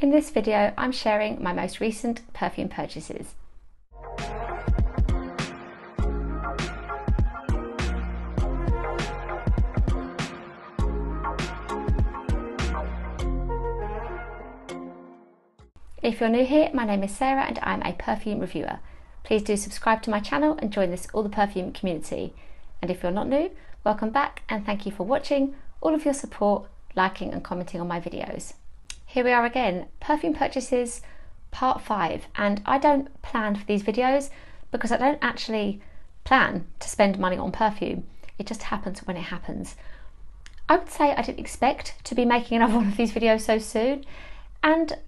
In this video, I'm sharing my most recent perfume purchases. If you're new here, my name is Sarah and I'm a perfume reviewer. Please do subscribe to my channel and join this All the Perfume community. And if you're not new, welcome back and thank you for watching, all of your support, liking and commenting on my videos. Here we are again, perfume purchases part 5, and I don't plan for these videos because I don't actually plan to spend money on perfume. It just happens when it happens. I would say I didn't expect to be making another one of these videos so soon, and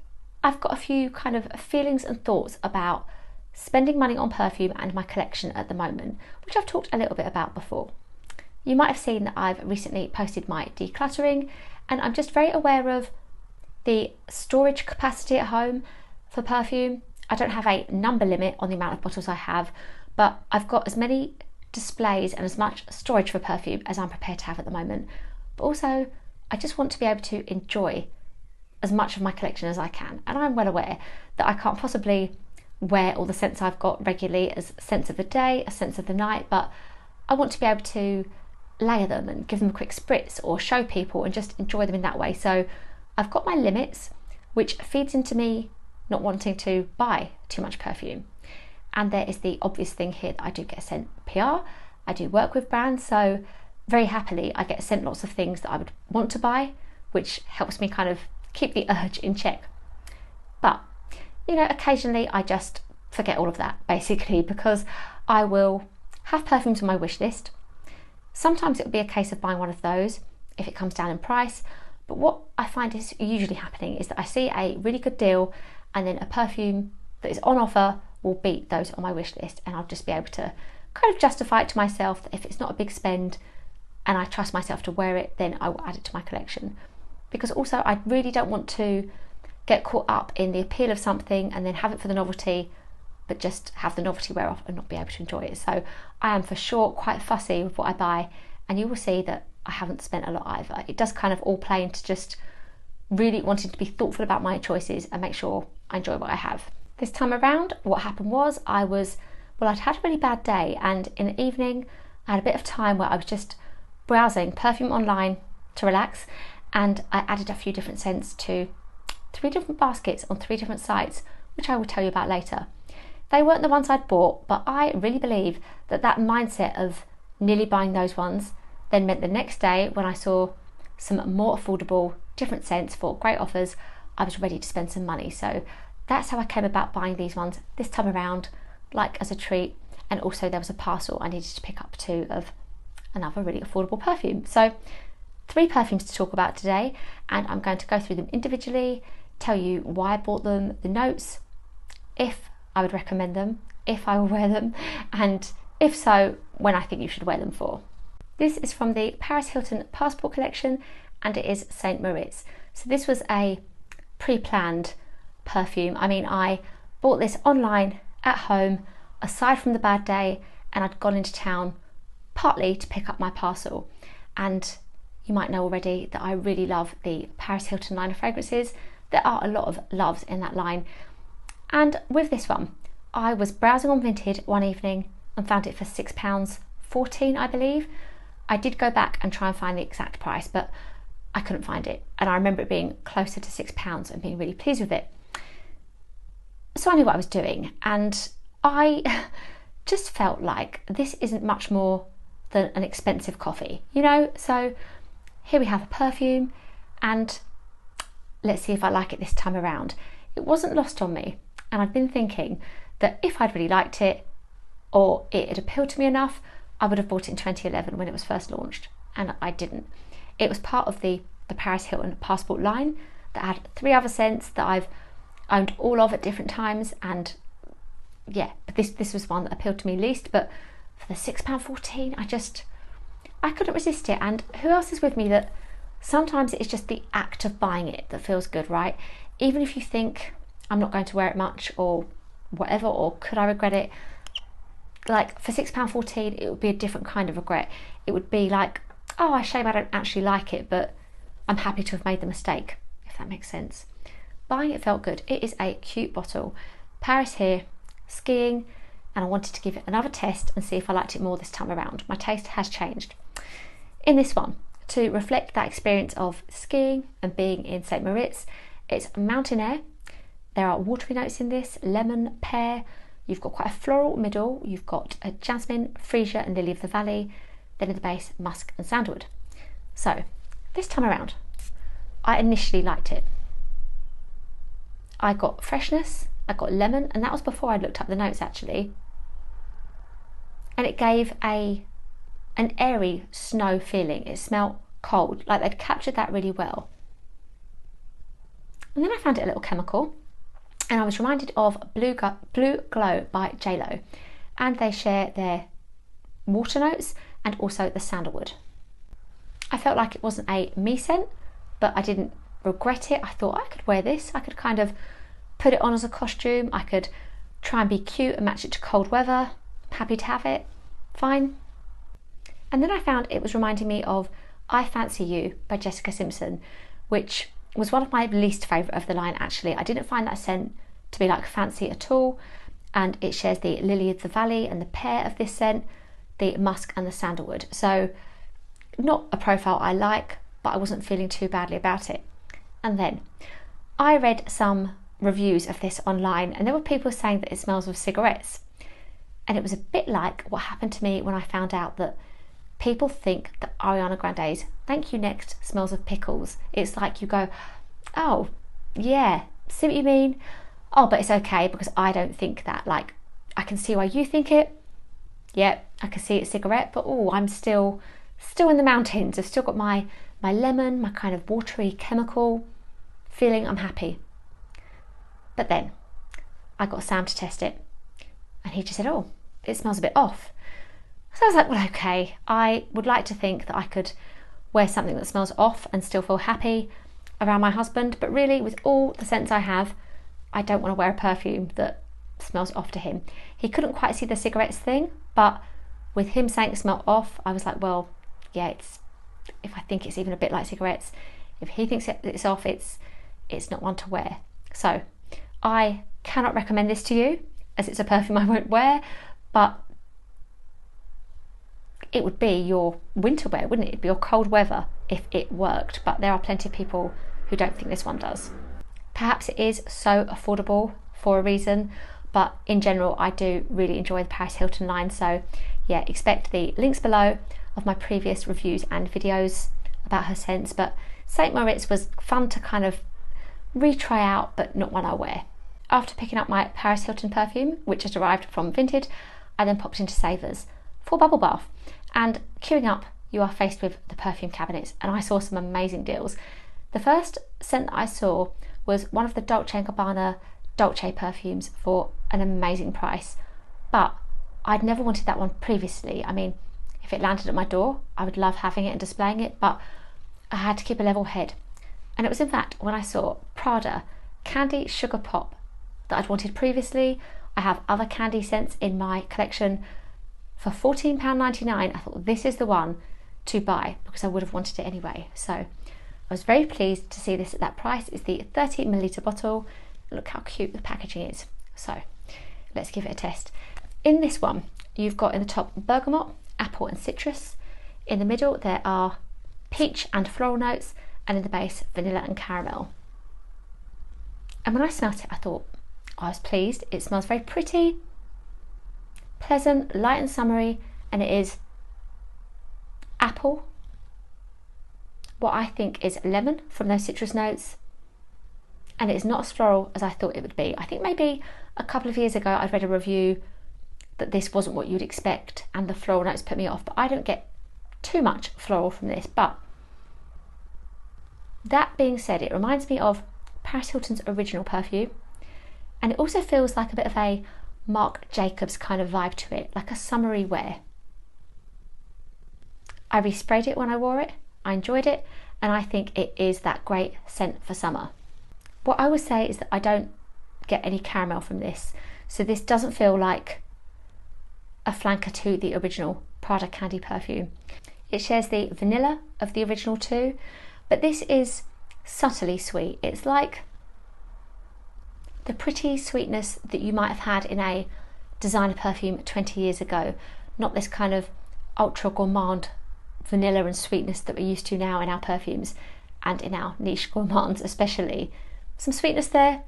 I've got a few kind of feelings and thoughts about spending money on perfume and my collection at the moment, which I've talked a little bit about before. You might have seen that I've recently posted my decluttering, and I'm just very aware of the storage capacity at home for perfume. I don't have a number limit on the amount of bottles I have, but I've got as many displays and as much storage for perfume as I'm prepared to have at the moment. But also, I just want to be able to enjoy as much of my collection as I can. And I'm well aware that I can't possibly wear all the scents I've got regularly as scents of the day, as scents of the night, but I want to be able to layer them and give them a quick spritz or show people and just enjoy them in that way. So I've got my limits, which feeds into me not wanting to buy too much perfume. And there is the obvious thing here that I do get sent PR. I do work with brands, so very happily I get sent lots of things that I would want to buy, which helps me kind of keep the urge in check. But, you know, occasionally I just forget all of that, basically, because I will have perfumes on my wish list. Sometimes it will be a case of buying one of those if it comes down in price. But what I find is usually happening is that I see a really good deal and then a perfume that is on offer will beat those on my wish list, and I'll just be able to kind of justify it to myself that if it's not a big spend and I trust myself to wear it, then I will add it to my collection. Because also I really don't want to get caught up in the appeal of something and then have it for the novelty, but just have the novelty wear off and not be able to enjoy it. So I am for sure quite fussy with what I buy, and you will see that I haven't spent a lot either. It does kind of all play into just really wanting to be thoughtful about my choices and make sure I enjoy what I have. This time around, what happened was I'd had a really bad day, and in the evening I had a bit of time where I was just browsing perfume online to relax, and I added a few different scents to 3 different baskets on 3 different sites, which I will tell you about later. They weren't the ones I'd bought, but I really believe that that mindset of nearly buying those ones then meant the next day when I saw some more affordable different scents for great offers, I was ready to spend some money. So that's how I came about buying these ones this time around, like as a treat. And also there was a parcel I needed to pick up too of another really affordable perfume. So 3 perfumes to talk about today, and I'm going to go through them individually, tell you why I bought them, the notes, if I would recommend them, if I will wear them, and if so, when I think you should wear them for. This is from the Paris Hilton Passport collection, and it is Saint Moritz. So this was a pre-planned perfume. I mean, I bought this online at home, aside from the bad day, and I'd gone into town partly to pick up my parcel. And you might know already that I really love the Paris Hilton line of fragrances. There are a lot of loves in that line. And with this one, I was browsing on Vinted one evening and found it for £6.14, I believe. I did go back and try and find the exact price, but I couldn't find it. And I remember it being closer to £6 and being really pleased with it. So I knew what I was doing, and I just felt like this isn't much more than an expensive coffee, you know? So here we have a perfume, and let's see if I like it this time around. It wasn't lost on me, and I'd been thinking that if I'd really liked it or it had appealed to me enough, I would have bought it in 2011 when it was first launched, and I didn't. It was part of the Paris Hilton Passport line that had 3 other scents that I've owned all of at different times, and yeah, but this was one that appealed to me least. But for the £6.14, I couldn't resist it. And who else is with me that sometimes it's just the act of buying it that feels good, right? Even if you think I'm not going to wear it much or whatever, or could I regret it? Like for £6.14, it would be a different kind of regret. It would be like, oh, shame I don't actually like it, but I'm happy to have made the mistake, if that makes sense. buying it felt good. It is a cute bottle. Paris here, skiing, and I wanted to give it another test and see if I liked it more this time around. My taste has changed. In this one, to reflect that experience of skiing and being in St. Moritz, it's mountain air. There are watery notes in this, lemon, pear. You've got quite a floral middle. You've got a jasmine, freesia and lily of the valley. Then in the base, musk and sandalwood. So this time around, I initially liked it. I got freshness, I got lemon, and that was before I looked up the notes actually. And it gave an airy snow feeling. It smelled cold, like they'd captured that really well. And then I found it a little chemical, and I was reminded of Blue Glow by JLOVE, and they share their water notes and also the sandalwood. I felt like it wasn't a me scent, but I didn't regret it. I thought I could wear this. I could kind of put it on as a costume. I could try and be cute and match it to cold weather. Happy to have it. Fine. And then I found it was reminding me of I Fancy You by Jessica Simpson, which was one of my least favourite of the line actually. I didn't find that scent to be like fancy at all, and it shares the lily of the valley and the pear of this scent, the musk and the sandalwood. So not a profile I like, but I wasn't feeling too badly about it. And then I read some reviews of this online, and there were people saying that it smells of cigarettes, and it was a bit like what happened to me when I found out that people think that Ariana Grande's Thank You Next smells of pickles. It's like you go, oh yeah, see what you mean? Oh, but it's okay because I don't think that. Like, I can see why you think it. Yeah, I can see it's cigarette, but oh, I'm still in the mountains. I've still got my lemon, my kind of watery chemical feeling. I'm happy. But then I got Sam to test it, and he just said, oh, it smells a bit off. So I was like, well, okay, I would like to think that I could wear something that smells off and still feel happy around my husband, but really with all the scents I have, I don't want to wear a perfume that smells off to him. He couldn't quite see the cigarettes thing, but with him saying it smelled off, I was like, well, yeah, if I think it's even a bit like cigarettes, if he thinks it's off, it's not one to wear. So I cannot recommend this to you, as it's a perfume I won't wear, but it would be your winter wear, wouldn't it? It'd be your cold weather if it worked, but there are plenty of people who don't think this one does. Perhaps it is so affordable for a reason, but in general I do really enjoy the Paris Hilton line, so yeah, expect the links below of my previous reviews and videos about her scents. But St. Moritz was fun to kind of retry out, but not one I wear. After picking up my Paris Hilton perfume, which had arrived from Vinted, I then popped into Savers for bubble bath. And queuing up, you are faced with the perfume cabinets, and I saw some amazing deals. The first scent that I saw was one of the Dolce & Gabbana Dolce perfumes for an amazing price, but I'd never wanted that one previously. I mean, if it landed at my door, I would love having it and displaying it, but I had to keep a level head. And it was in fact when I saw Prada Candy Sugar Pop that I'd wanted previously. I have other candy scents in my collection. For £14.99, I thought this is the one to buy because I would have wanted it anyway. So I was very pleased to see this at that price. It's the 30ml bottle. Look how cute the packaging is. So let's give it a test. In this one, you've got in the top bergamot, apple and citrus. In the middle, there are peach and floral notes, and in the base, vanilla and caramel. And when I smelt it, I thought, I was pleased. It smells very pretty, pleasant, light and summery, and it is apple, what I think is lemon from those citrus notes, and it's not as floral as I thought it would be. I think maybe a couple of years ago I'd read a review that this wasn't what you'd expect and the floral notes put me off, but I don't get too much floral from this. But that being said, it reminds me of Paris Hilton's original perfume, and it also feels like a bit of a Marc Jacobs kind of vibe to it, like a summery wear. I resprayed it when I wore it, I enjoyed it, and I think it is that great scent for summer. What I would say is that I don't get any caramel from this, so this doesn't feel like a flanker to the original Prada Candy perfume. It shares the vanilla of the original too, but this is subtly sweet. It's like the pretty sweetness that you might have had in a designer perfume 20 years ago, not this kind of ultra gourmand vanilla and sweetness that we're used to now in our perfumes and in our niche gourmands especially. Some sweetness there,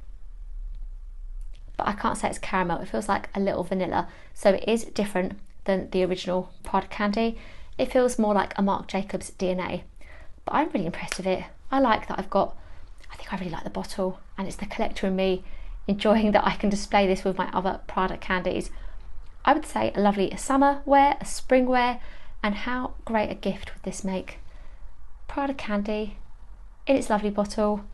but I can't say it's caramel. It feels like a little vanilla, so it is different than the original Prada candy. It feels more like a Marc Jacobs DNA, but I'm really impressed with it. I like that I think I really like the bottle, and it's the collector in me enjoying that I can display this with my other Prada candies. I would say a lovely summer wear, a spring wear, and how great a gift would this make. Prada candy in its lovely bottle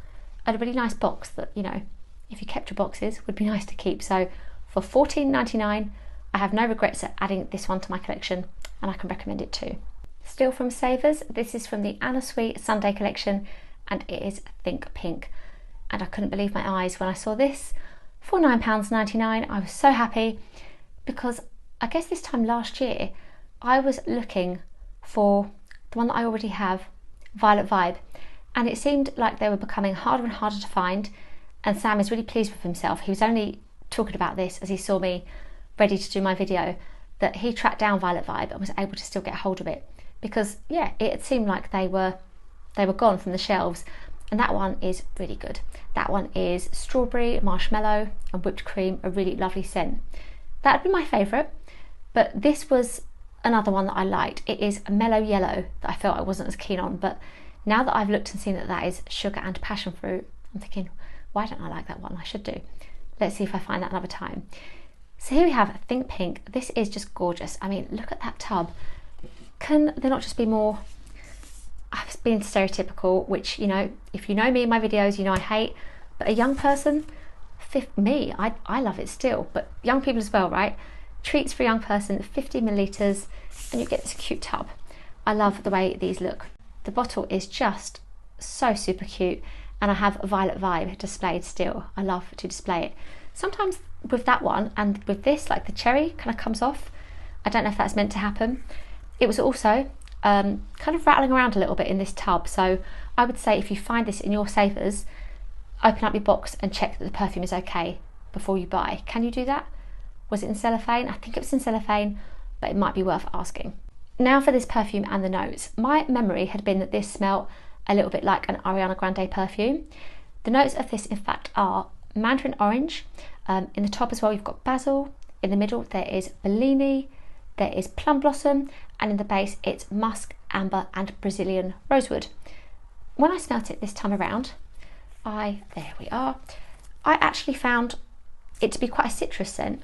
and a really nice box that, you know, if you kept your boxes, would be nice to keep. So for $14.99, I have no regrets at adding this one to my collection, and I can recommend it too. Still from Savers, this is from the Anna Sui Sunday collection, and it is Think Pink. And I couldn't believe my eyes when I saw this for £9.99. I was so happy because I guess this time last year I was looking for the one that I already have, Violet Vibe, and it seemed like they were becoming harder and harder to find, and Sam is really pleased with himself. He was only talking about this as he saw me ready to do my video, that he tracked down Violet Vibe and was able to still get hold of it, because yeah, it had seemed like they were gone from the shelves. And that one is really good. That one is strawberry, marshmallow and whipped cream, a really lovely scent. That would be my favourite, but this was another one that I liked. It is Mellow Yellow that I felt I wasn't as keen on, but now that I've looked and seen that that is sugar and passion fruit, I'm thinking, why don't I like that one? I should do. Let's see if I find that another time. So here we have Think Pink. This is just gorgeous. I mean, look at that tub. Can there not just be more? I've been stereotypical, which, you know, if you know me in my videos, you know I hate, but a young person, I love it still, but young people as well, right? Treats for a young person, 50 millilitres, and you get this cute tub. I love the way these look. The bottle is just so super cute, and I have a Violet Vibe displayed still. I love to display it. Sometimes with that one and with this, like the cherry kind of comes off. I don't know if that's meant to happen. It was also kind of rattling around a little bit in this tub, so I would say if you find this in your savers, open up your box and check that the perfume is okay before you buy. Can you do that? Was it in cellophane? I think it was in cellophane, but it might be worth asking. Now for this perfume and the notes. My memory had been that this smelled a little bit like an Ariana Grande perfume. The notes of this in fact are mandarin orange. In the top as well you've got basil. In the middle there is Bellini, there is plum blossom, and in the base it's musk, amber and Brazilian rosewood. When I smelt it this time around, there we are, I actually found it to be quite a citrus scent,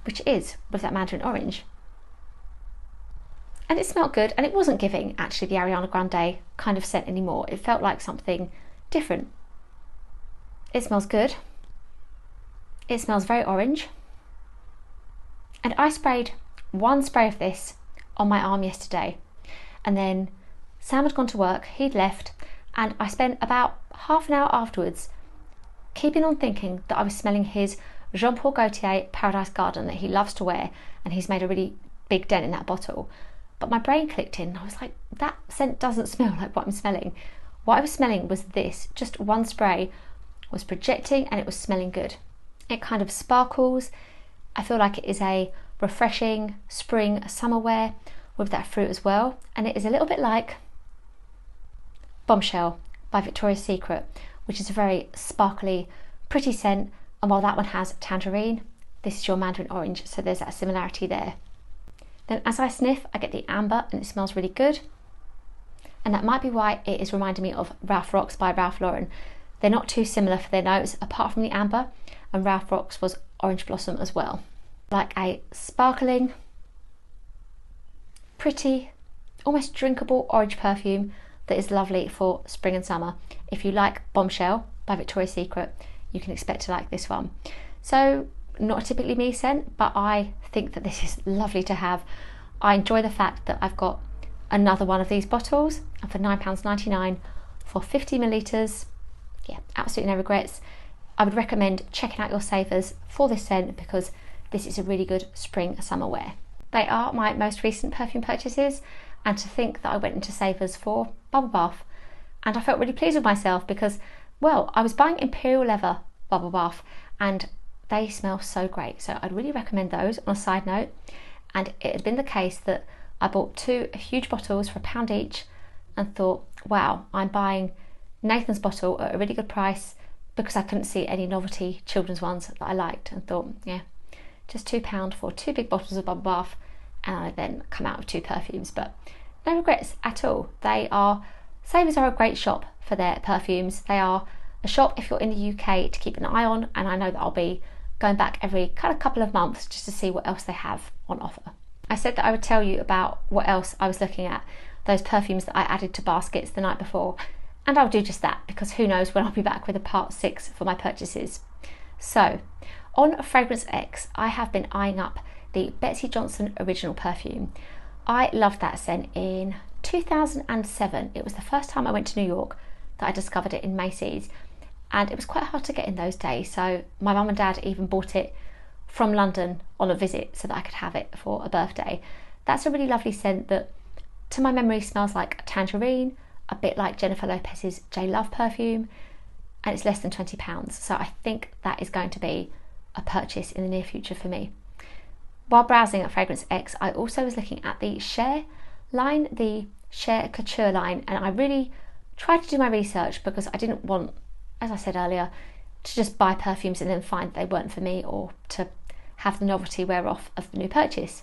which it is with that mandarin orange. And it smelled good, and it wasn't giving actually the Ariana Grande kind of scent anymore. It felt like something different. It smells good. It smells very orange. And I sprayed one spray of this on my arm yesterday, and then Sam had gone to work, he'd left, and I spent about half an hour afterwards keeping on thinking that I was smelling his Jean Paul Gaultier Paradise Garden that he loves to wear, and he's made a really big dent in that bottle. But my brain clicked in, I was like, that scent doesn't smell like what I'm smelling. What I was smelling was this, just one spray was projecting and it was smelling good. It kind of sparkles. I feel like it is a refreshing spring summer wear with that fruit as well, and it is a little bit like Bombshell by Victoria's Secret, which is a very sparkly, pretty scent, and while that one has tangerine, this is your mandarin orange, so there's that similarity there. Then as I sniff, I get the amber and it smells really good, and that might be why it is reminding me of Ralph Rocks by Ralph Lauren. They're not too similar for their notes apart from the amber, and Ralph Rocks was orange blossom as well. Like a sparkling, pretty, almost drinkable orange perfume that is lovely for spring and summer. If you like Bombshell by Victoria's Secret, you can expect to like this one. So not a typically me scent, but I think that this is lovely to have. I enjoy the fact that I've got another one of these bottles, and for £9.99 for 50 millilitres, yeah, absolutely no regrets. I would recommend checking out your savers for this scent because this is a really good spring summer wear. They are my most recent perfume purchases, and to think that I went into savers for bubble bath, and I felt really pleased with myself because well, I was buying Imperial Leather bubble bath and they smell so great. So I'd really recommend those on a side note. And it had been the case that I bought 2 huge bottles for £1 each and thought, wow, I'm buying Nathan's bottle at a really good price because I couldn't see any novelty children's ones that I liked, and thought, yeah, just £2 for 2 big bottles of bubble bath, and I then come out with 2 perfumes. But no regrets at all. Savers are a great shop for their perfumes. They are a shop if you're in the UK to keep an eye on, and I know that I'll be going back every kind of couple of months just to see what else they have on offer. I said that I would tell you about what else I was looking at, those perfumes that I added to baskets the night before, and I'll do just that because who knows when I'll be back with a part 6 for my purchases. So on Fragrance X, I have been eyeing up the Betsey Johnson Original Perfume. I loved that scent in 2007. It was the first time I went to New York that I discovered it in Macy's, and it was quite hard to get in those days, so my mum and dad even bought it from London on a visit so that I could have it for a birthday. That's a really lovely scent that to my memory smells like a tangerine, a bit like Jennifer Lopez's JLOVE perfume, and it's less than £20, so I think that is going to be a purchase in the near future for me. While browsing at Fragrance X, I also was looking at the Cher line, the Cher Couture line, and I really tried to do my research because I didn't want, as I said earlier, to just buy perfumes and then find they weren't for me, or to have the novelty wear off of the new purchase.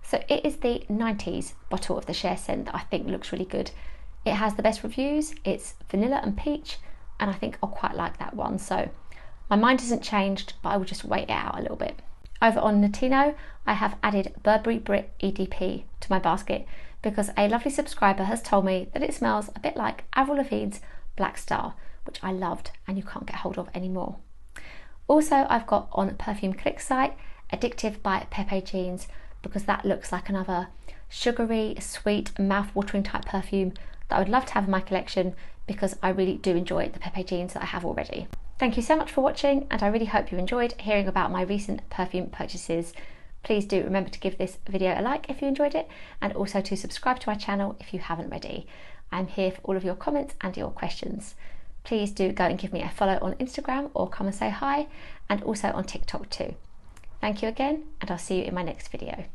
So it is the 90s bottle of the Cher scent that I think looks really good. It has the best reviews, it's vanilla and peach, and I think I'll quite like that one. So my mind hasn't changed, but I will just wait it out a little bit. Over on Notino, I have added Burberry Brit EDP to my basket because a lovely subscriber has told me that it smells a bit like Avril Lavigne's Black Star, which I loved and you can't get hold of anymore. Also, I've got on Perfume Click site Addictive by Pepe Jeans because that looks like another sugary, sweet, mouth-watering type perfume that I would love to have in my collection because I really do enjoy the Pepe Jeans that I have already. Thank you so much for watching, and I really hope you enjoyed hearing about my recent perfume purchases. Please do remember to give this video a like if you enjoyed it, and also to subscribe to my channel if you haven't already. I'm here for all of your comments and your questions. Please do go and give me a follow on Instagram or come and say hi, and also on TikTok too. Thank you again, and I'll see you in my next video.